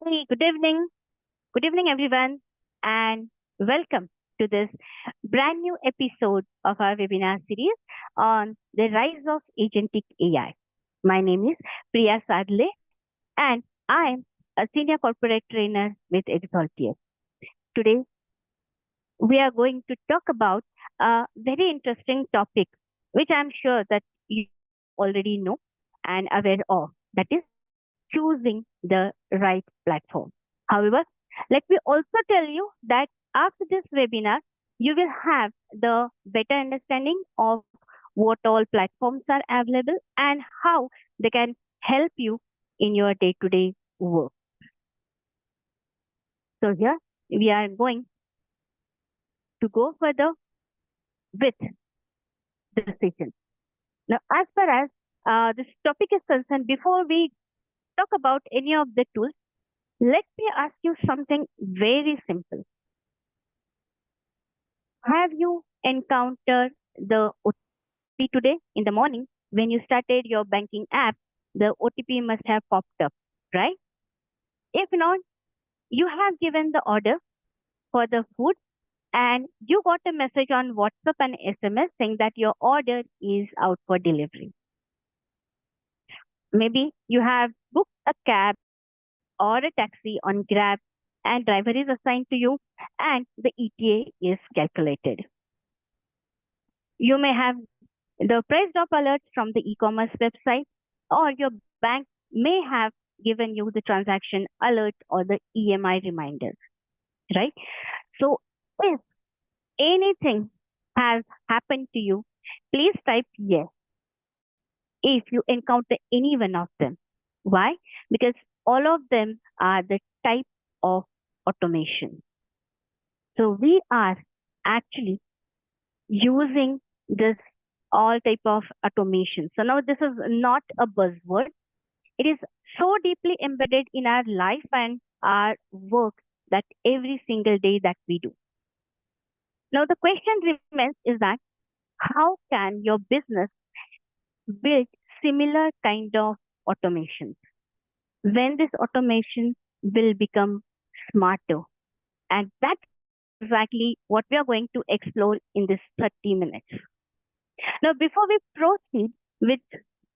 Hey, good evening. Good evening, everyone, and welcome to this brand new episode of our webinar series on the rise of agentic AI. My name is Priya Sadle, and I am a senior corporate trainer with Exaltier. Today, we are going to talk about a very interesting topic, which I'm sure that you already know and aware of. That is choosing the right platform. However, let me also tell you that after this webinar, you will have the better understanding of what all platforms are available and how they can help you in your day-to-day work. So here we are going to go further with the session. Now, as far as this topic is concerned, before we talk about any of the tools, let me ask you something very simple. Have you encountered the OTP today in the morning when you started your banking app? The OTP must have popped up, right? If not, you have given the order for the food and you got a message on WhatsApp and SMS saying that your order is out for delivery. Maybe you have booked a cab or a taxi on Grab and driver is assigned to you and the ETA is calculated. You may have the price drop alerts from the e-commerce website or your bank may have given you the transaction alert or the EMI reminders, right? So if anything has happened to you, please type yes if you encounter any one of them. Why? Because all of them are the type of automation. So we are actually using this all type of automation. So now this is not a buzzword. It is so deeply embedded in our life and our work that every single day that we do. Now the question remains is that how can your business build similar kind of automations when this automation will become smarter? And that's exactly what we are going to explore in this 30 minutes. Now, before we proceed with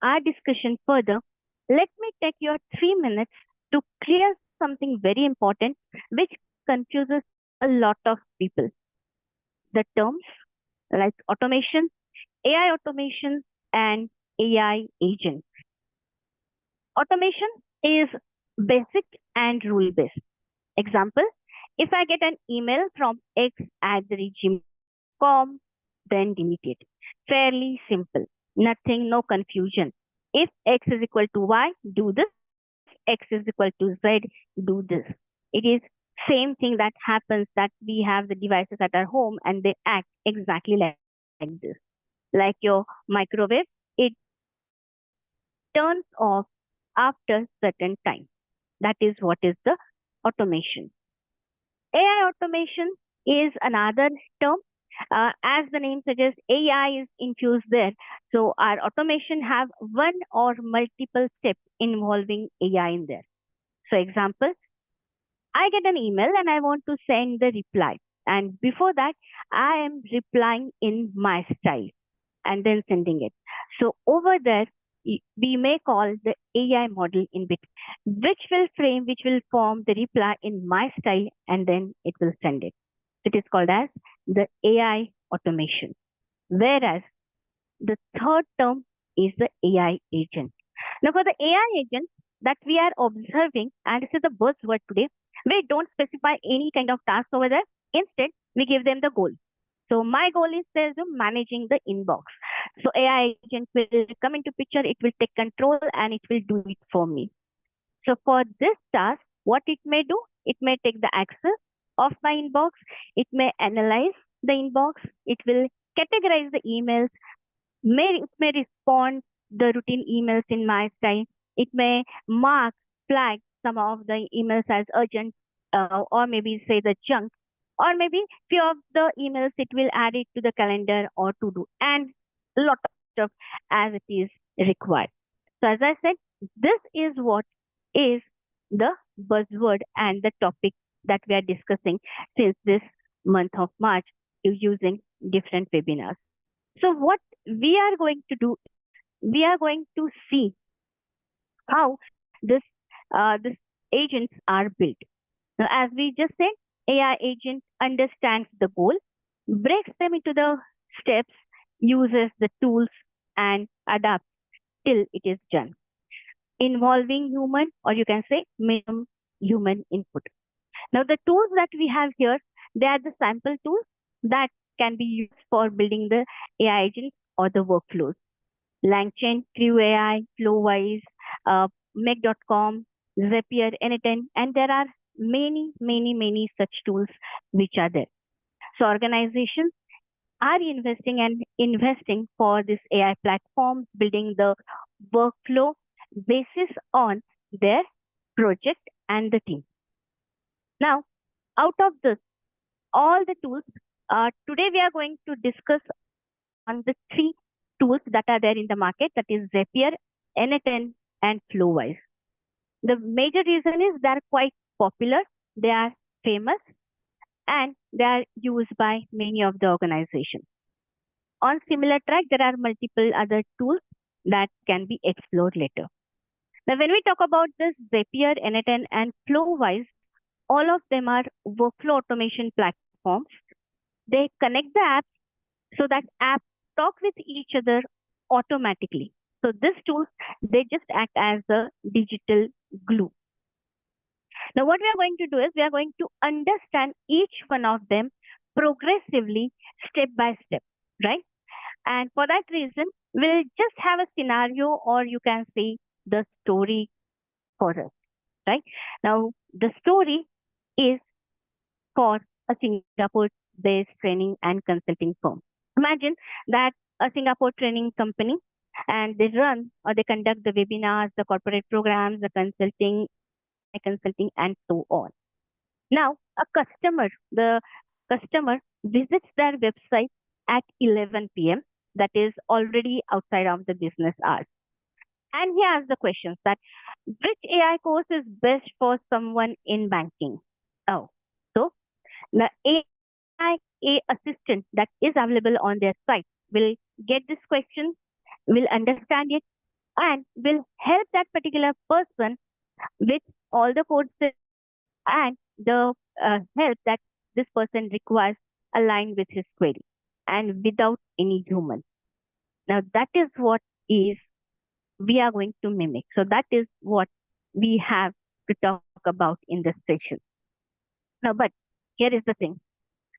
our discussion further, let me take your 3 minutes to clear something very important which confuses a lot of people. The terms like automation, AI automation, and AI agents. Automation is basic and rule based. Example, if I get an email from x@gmail.com, then delete it. Fairly simple. Nothing, no confusion. If x is equal to y, do this. X is equal to z, do this. It is same thing that happens that we have the devices at our home and they act exactly like this. Like your microwave, it turns off after certain time. That is what is the automation. AI automation is another term. As the name suggests, AI is infused there. So our automation have one or multiple steps involving AI in there. So example, I get an email and I want to send the reply. And before that, I am replying in my style and then sending it. So over there, we may call the AI model in between, which will form the reply in my style and then it will send it. It is called as the AI automation. Whereas the third term is the AI agent. Now for the AI agent that we are observing, and this is the buzzword today, we don't specify any kind of task over there. Instead, we give them the goal. So my goal is managing the inbox. So AI agent will come into picture, it will take control and it will do it for me. So for this task, what it may do, it may take the access of my inbox, it may analyze the inbox, it will categorize the emails, it may respond the routine emails in my style, it may flag some of the emails as urgent or maybe say the junk, or maybe few of the emails it will add it to the calendar or to do and a lot of stuff as it is required. So as I said, this is what is the buzzword and the topic that we are discussing since this month of March using different webinars. So what we are going to do, we are going to see how this agents are built. Now, as we just said, AI agent understands the goal, breaks them into the steps, uses the tools, and adapts till it is done, involving human or you can say minimum human input. Now, the tools that we have here, they are the sample tools that can be used for building the AI agents or the workflows. LangChain, CrewAI, Flowise, Meg.com, Zapier, N10, and there are many such tools which are there. So organizations are investing for this AI platform, building the workflow basis on their project and the team. Now, out of this, all the tools, today we are going to discuss on the three tools that are there in the market, that is Zapier, N10, and Flowise. The major reason is they are quite popular, they are famous, and they are used by many of the organizations. On similar track, there are multiple other tools that can be explored later. Now, when we talk about this Zapier, N10, and Flowise, all of them are workflow automation platforms. They connect the apps so that apps talk with each other automatically. So these tools, they just act as a digital glue. Now, what we are going to do is we are going to understand each one of them progressively, step by step, right? And for that reason, we'll just have a scenario or you can say the story for us, right? Now, the story is for a Singapore-based training and consulting firm. Imagine that a Singapore training company and they run or they conduct the webinars, the corporate programs, the consulting, and so on. Now, the customer visits their website at 11 p.m. That is already outside of the business hours. And he asks the questions that which AI course is best for someone in banking? Oh, so the AI assistant that is available on their site will get this question, will understand it, and will help that particular person with all the courses and the help that this person requires aligned with his query and without any human. Now, that is what is we are going to mimic. So that is what we have to talk about in this session. Now, but here is the thing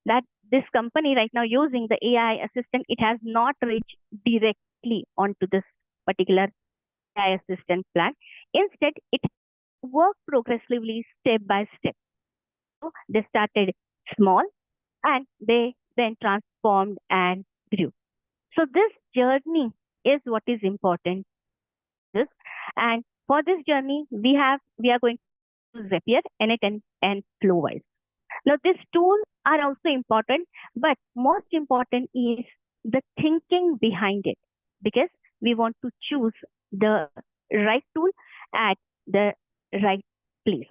that this company right now using the AI assistant, it has not reached directly onto this particular AI assistant plan. Instead, it worked progressively step by step. So they started small and they then transformed and grew. So this journey is what is important. And for this journey, we are going to Zapier, N10, and Flowise. Now, these tools are also important, but most important is the thinking behind it, because we want to choose the right tool at the right place.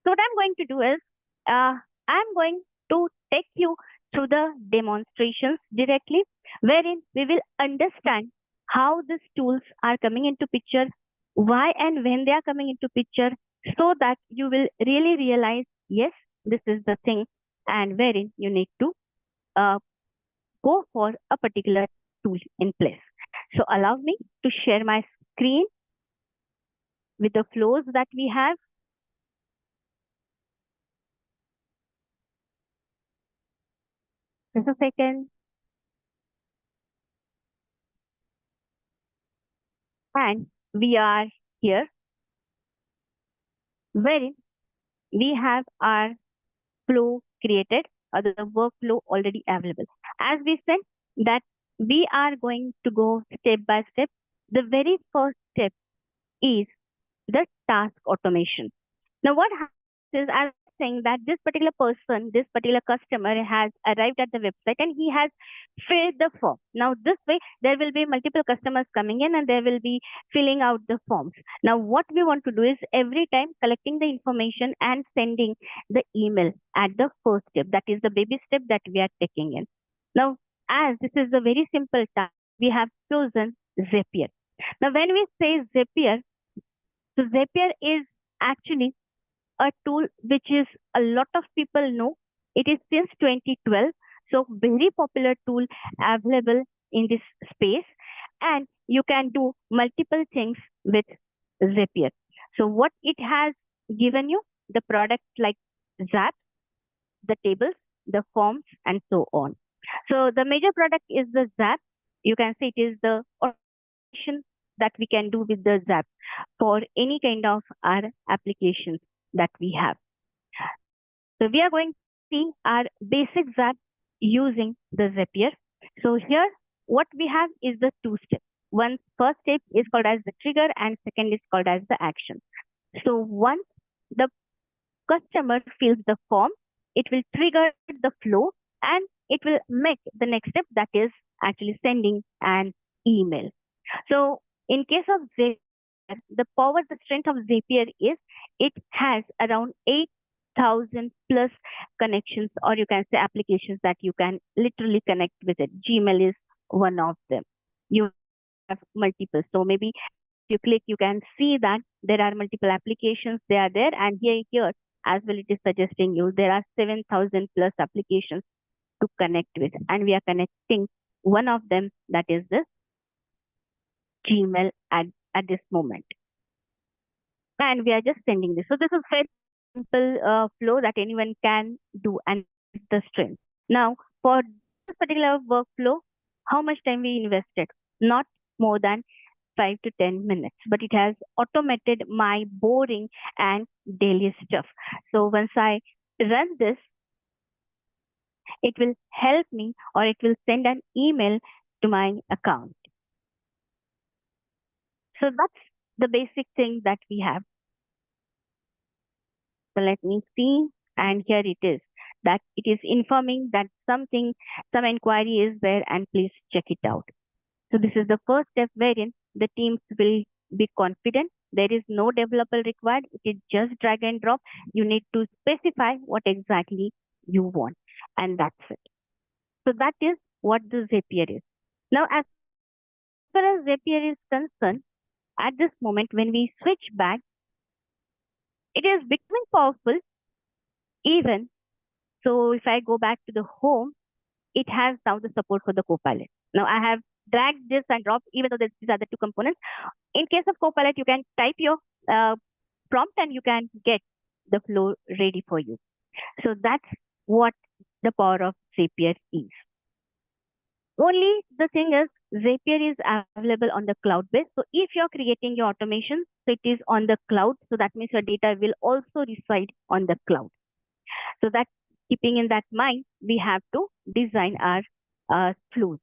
So what I'm going to do is, I'm going to take you through the demonstrations directly, wherein we will understand how these tools are coming into picture, why and when they are coming into picture, so that you will really realize, yes, this is the thing, and wherein you need to go for a particular tool in place. So allow me to share my screen with the flows that we have. Just a second. And we are here, wherein we have our flow created or the workflow already available. As we said that we are going to go step by step. The very first step is the task automation. Now what happens is, as saying that this particular person, this particular customer has arrived at the website and he has filled the form. Now, this way, there will be multiple customers coming in and they will be filling out the forms. Now, what we want to do is every time collecting the information and sending the email at the first step. That is the baby step that we are taking in. Now, as this is a very simple task, we have chosen Zapier. Now, when we say Zapier, so Zapier is actually a tool which is a lot of people know. It is since 2012, so very popular tool available in this space, and you can do multiple things with Zapier. So what it has given you, the products like Zap, the tables, the forms, and so on. So the major product is the Zap. You can say it is the automation that we can do with the Zap for any kind of our applications that we have. So we are going to see our basic Zap using the Zapier. So here, what we have is the two steps. One first step is called as the trigger and second is called as the action. So once the customer fills the form, it will trigger the flow and it will make the next step, that is actually sending an email. So in case of Zapier, the power, the strength of Zapier is it has around 8,000 plus connections, or you can say applications that you can literally connect with it. Gmail is one of them. You have multiple. So maybe if you click, you can see that there are multiple applications. They are there, and here as well, it is suggesting you there are 7,000 plus applications to connect with, and we are connecting one of them, that is the Gmail at this moment. And we are just sending this. So this is very simple flow that anyone can do, and the strength. Now, for this particular workflow, how much time we invested? Not more than 5 to 10 minutes, but it has automated my boring and daily stuff. So once I run this, it will help me, or it will send an email to my account. So that's the basic thing that we have. So let me see, and here it is, that it is informing that some inquiry is there, and please check it out. So this is the first step wherein the teams will be confident. There is no developer required. It is just drag and drop. You need to specify what exactly you want, and that's it. So that is what the Zapier is. Now, as far as Zapier is concerned, at this moment, when we switch back, it is becoming powerful even. So if I go back to the home, it has now the support for the Copilot. Now I have dragged this and dropped, even though these are the two components. In case of Copilot, you can type your prompt and you can get the flow ready for you. So that's what the power of Zapier is. Only the thing is, Zapier is available on the cloud base. So if you're creating your automation, so it is on the cloud. So that means your data will also reside on the cloud. So that, keeping in that mind, we have to design our flows.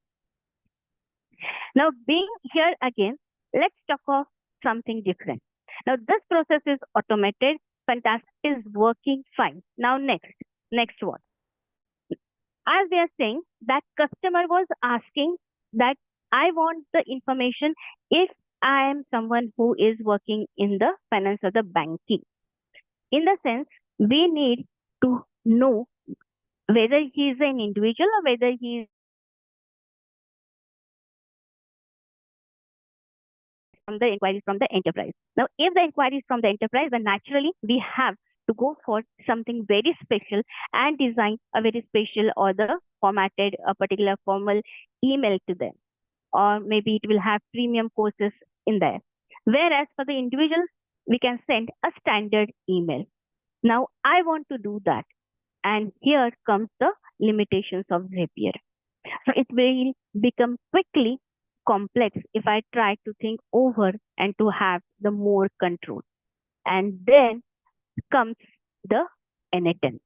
Now, being here again, let's talk of something different. Now, this process is automated. Fantastic, is working fine. Now, next what? As we are saying, that customer was asking that I want the information if I am someone who is working in the finance or the banking. In the sense, we need to know whether he is an individual or whether he is from the inquiries from the enterprise. Now, if the inquiry is from the enterprise, then naturally we have to go for something very special and design a very special or the formatted a particular formal email to them, or maybe it will have premium courses in there. Whereas for the individuals, we can send a standard email. Now I want to do that, and here comes the limitations of Zapier. So it will become quickly complex if I try to think over and to have the more control. And then comes the N10.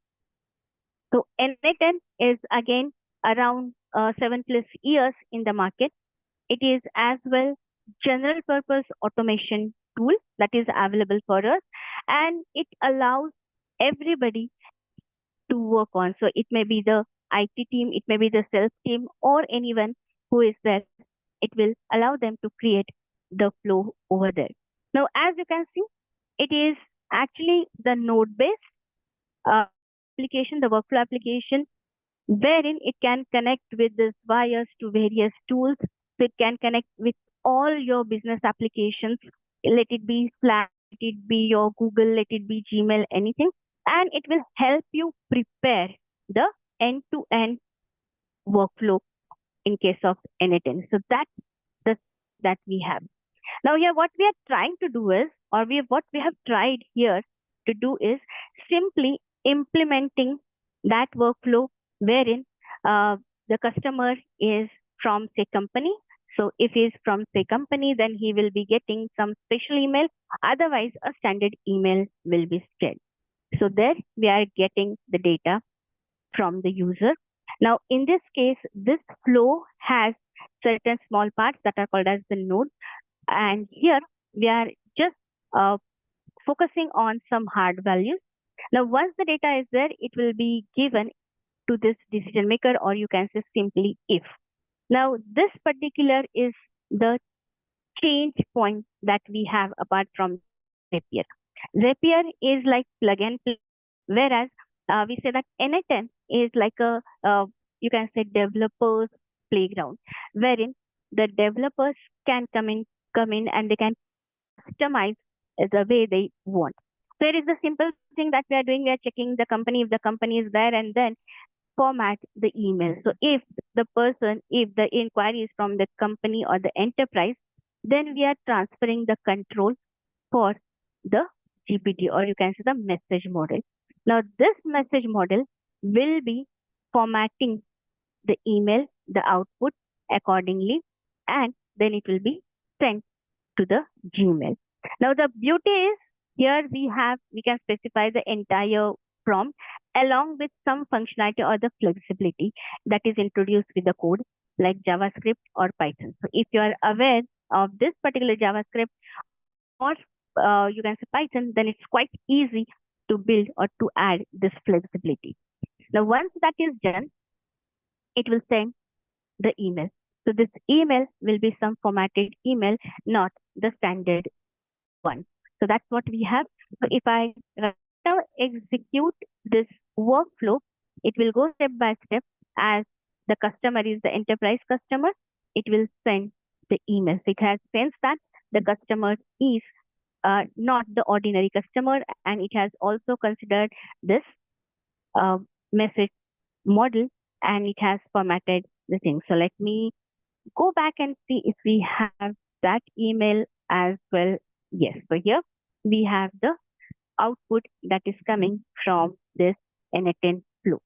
So N10 is again around 7+ years in the market. It is as well general purpose automation tool that is available for us, and it allows everybody to work on. So it may be the IT team, it may be the sales team, or anyone who is there. It will allow them to create the flow over there. Now, as you can see, it is actually the node-based application, the workflow application, wherein it can connect with this wires to various tools. So it can connect with all your business applications. Let it be Slack, let it be your Google, let it be Gmail, anything. And it will help you prepare the end-to-end workflow in case of anything. So that's the that we have. Now here what we are trying to do is, or what we have tried here to do is simply implementing that workflow wherein the customer is from say company. So if he is from say company, then he will be getting some special email. Otherwise, a standard email will be spread. So there we are getting the data from the user. Now in this case, this flow has certain small parts that are called as the node, and here we are just uh, focusing on some hard values. Now, once the data is there, it will be given to this decision maker, or you can say simply if. Now, this particular is the change point that we have apart from Zapier. Zapier is like plug and play, whereas we say that N10 is like a you can say developers playground, wherein the developers can come in and they can customize the way they want. So it is the simple thing that we are doing. We are checking the company if the company is there, and then format the email. So if the inquiry is from the company or the enterprise, then we are transferring the control for the GPT, or you can say the message model. Now this message model will be formatting the email, the output accordingly, and then it will be sent to the Gmail. Now the beauty is here we can specify the entire prompt along with some functionality or the flexibility that is introduced with the code like JavaScript or Python. So if you are aware of this particular JavaScript or you can say Python, then it's quite easy to build or to add this flexibility. Now once that is done, it will send the email. So this email will be some formatted email, not the standard one. So that's what we have. So if I right now execute this workflow, it will go step by step. As the customer is the enterprise customer, it will send the email. So it has sensed that the customer is not the ordinary customer, and it has also considered this message model, and it has formatted the thing. So let me go back and see if we have that email as well. Yes, so here we have the output that is coming from this N10 flow.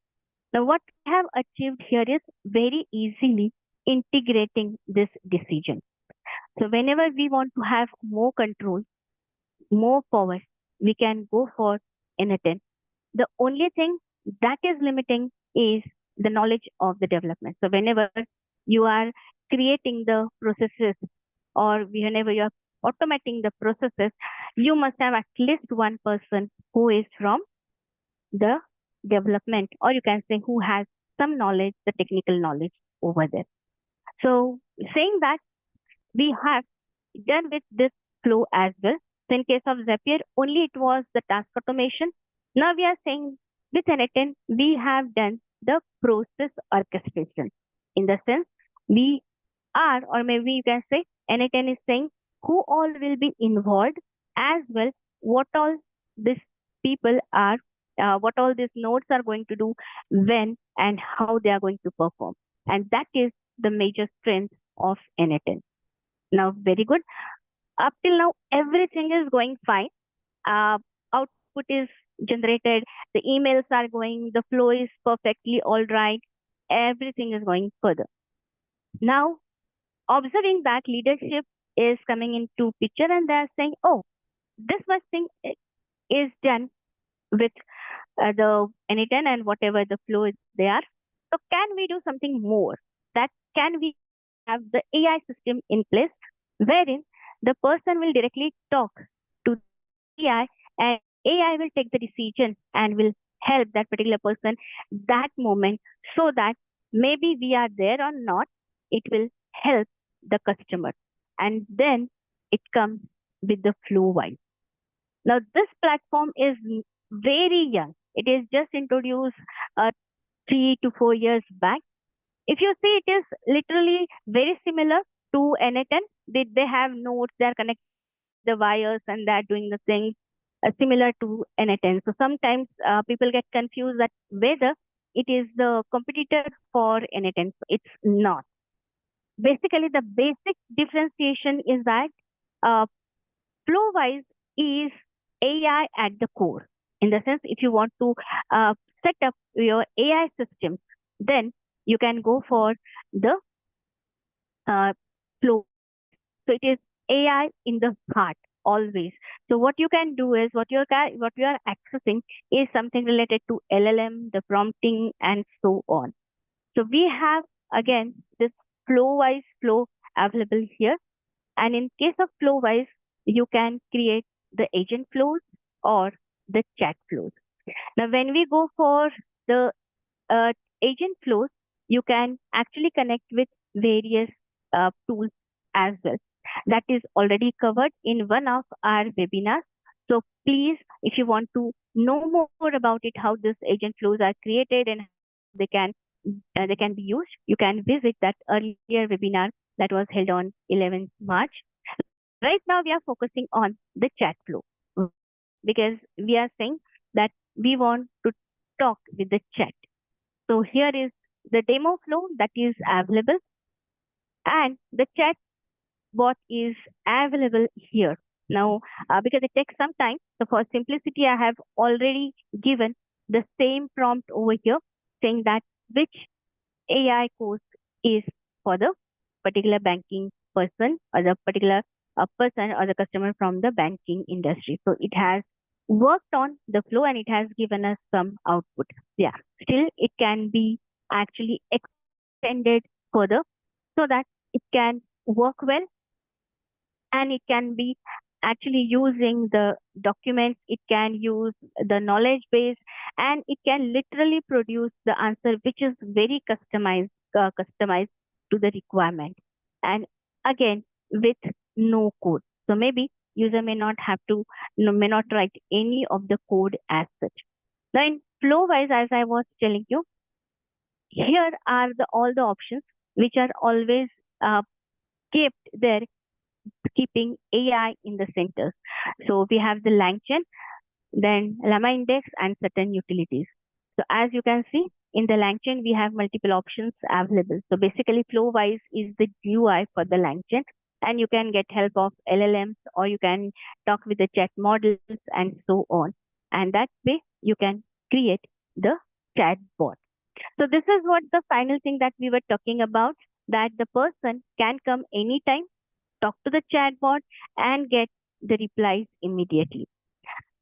Now what we have achieved here is very easily integrating this decision. So whenever we want to have more control, more power, we can go for N10. The only thing that is limiting is the knowledge of the development. So whenever you are creating the processes, or whenever you are automating the processes, you must have at least one person who is from the development, or you can say who has some knowledge, the technical knowledge over there. So saying that, we have done with this flow as well. So in case of Zapier, only it was the task automation. Now we are saying with N10, we have done the process orchestration. In the sense, we are, or maybe you can say, N10 is saying who all will be involved, as well what all these people are, what all these nodes are going to do, when and how they are going to perform. And that is the major strength of N10. Now, very good. Up till now, everything is going fine. Output is generated, the emails are going, the flow is perfectly all right, everything is going further. Now, observing that leadership is coming into picture, and they are saying, oh, this much thing is done with the N10 and whatever the flow is there. So can we do something more? That can we have the AI system in place wherein the person will directly talk to AI, and AI will take the decision and will help that particular person that moment, so that maybe we are there or not, it will help the customer. And then it comes with the Flowise. Now, this platform is very young. It is just introduced 3 to 4 years back. If you see, it is literally very similar to N10. They have nodes, they are connecting the wires, and they're doing the things similar to N10. So sometimes people get confused that whether it is the competitor for N10. So it's not. Basically, the basic differentiation is that uh, Flowise is AI at the core. In the sense, if you want to set up your AI system, then you can go for the uh, Flow. So it is AI in the heart always. So what you can do is what you are accessing is something related to LLM, the prompting, and so on. So we have again this Flowise flow available here. And in case of Flowise, you can create the agent flows or the chat flows. Now, when we go for the uh, agent flows, you can actually connect with various tools as well. That is already covered in one of our webinars. So please, if you want to know more about it, how this agent flows are created and they can be used, you can visit that earlier webinar that was held on 11th March. Right now, we are focusing on the chat flow because we are saying that we want to talk with the chat. So here is the demo flow that is available, and the chat bot is available here. Now, because it takes some time, so for simplicity, I have already given the same prompt over here saying that which AI course is for the particular banking person or the particular person or the customer from the banking industry. So it has worked on the flow and it has given us some output. Yeah, still it can be actually extended further so that it can work well and it can be actually using the documents, it can use the knowledge base, and it can literally produce the answer which is very customized to the requirement. And again, with no code. So maybe user may not have to, may not write any of the code as such. Now in Flowise, as I was telling you, here are all the options which are always uh, kept there, keeping AI in the center. So we have the LangChain, then LlamaIndex, and certain utilities. So as you can see in the LangChain, we have multiple options available. So basically, Flowise is the GUI for the LangChain, and you can get help of LLMs or you can talk with the chat models and so on. And that way, you can create the chat bot. So this is what the final thing that we were talking about, that the person can come anytime, talk to the chatbot, and get the replies immediately.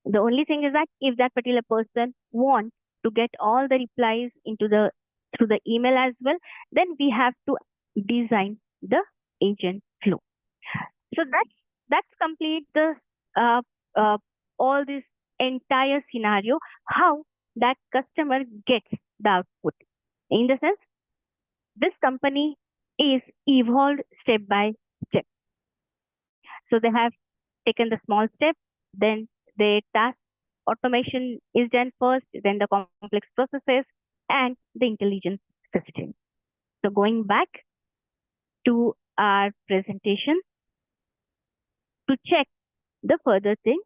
The only thing is that if that particular person wants to get all the replies into the through the email as well, then we have to design the agent flow. So that's complete the uh, uh, all this entire scenario, how that customer gets the output. In the sense, this company is evolved step by step. So they have taken the small step, then the task automation is done first, then the complex processes, and the intelligence system. So going back to our presentation to check the further things,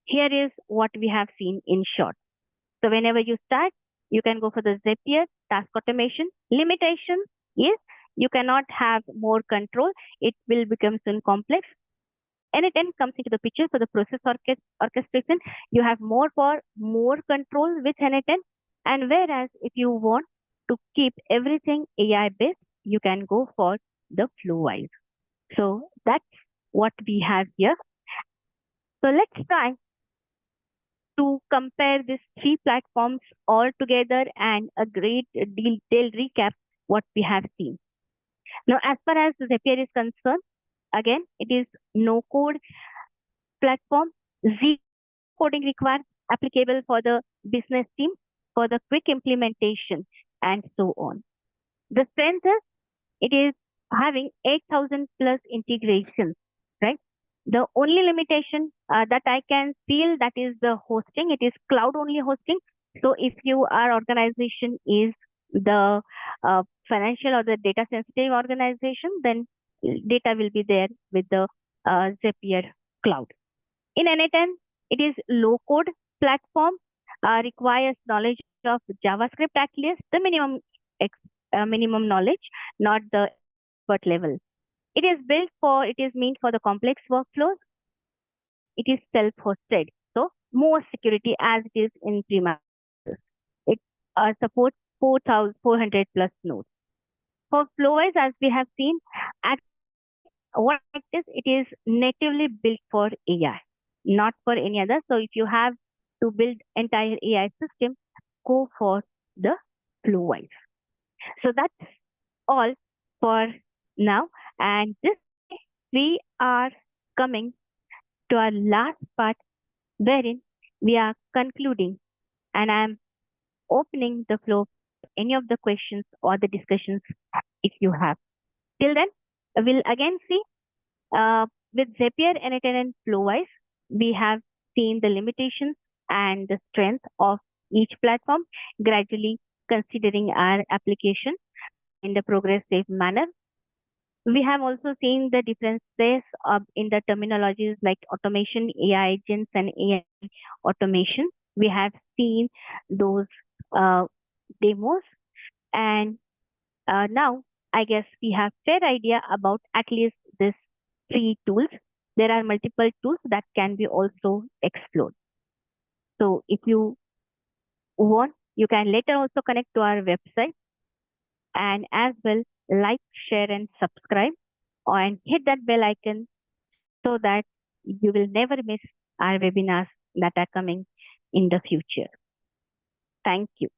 here is what we have seen in short. So whenever you start, you can go for the Zapier task automation. Limitation is you cannot have more control. It will become soon complex. N10 comes into the picture for the process orchestration. You have more control with N10. And whereas if you want to keep everything AI based, you can go for the Flowise. So that's what we have here. So let's try to compare these three platforms all together and a great detailed recap what we have seen. Now, as far as Zapier is concerned, again, it is no code platform, zero coding required, applicable for the business team, for the quick implementation, and so on. The strength is it is having 8,000 plus integrations, right? The only limitation that I can feel that is the hosting. It is cloud only hosting. So if our organization is the financial or the data sensitive organization, then data will be there with the Zapier cloud. In n8n, it is low code platform, requires knowledge of JavaScript at least, the minimum knowledge, not the expert level. It is meant for the complex workflows. It is self-hosted. So more security as it is in premises. It supports 4,400 plus nodes. For Flowise, as we have seen, at what it is natively built for AI, not for any other. So if you have to build entire AI system, go for the Flowise. So that's all for now. And this we are coming to our last part wherein we are concluding and I'm opening the floor for any of the questions or the discussions if you have. Till then, we'll again see with Zapier, n8n, and Flowise, we have seen the limitations and the strength of each platform, gradually considering our application in the progressive manner. We have also seen the differences in the terminologies like automation, AI agents, and AI automation. We have seen those demos, and now I guess we have fair idea about at least these three tools. There are multiple tools that can be also explored. So if you want, you can later also connect to our website and as well like, share, and subscribe and hit that bell icon so that you will never miss our webinars that are coming in the future. Thank you.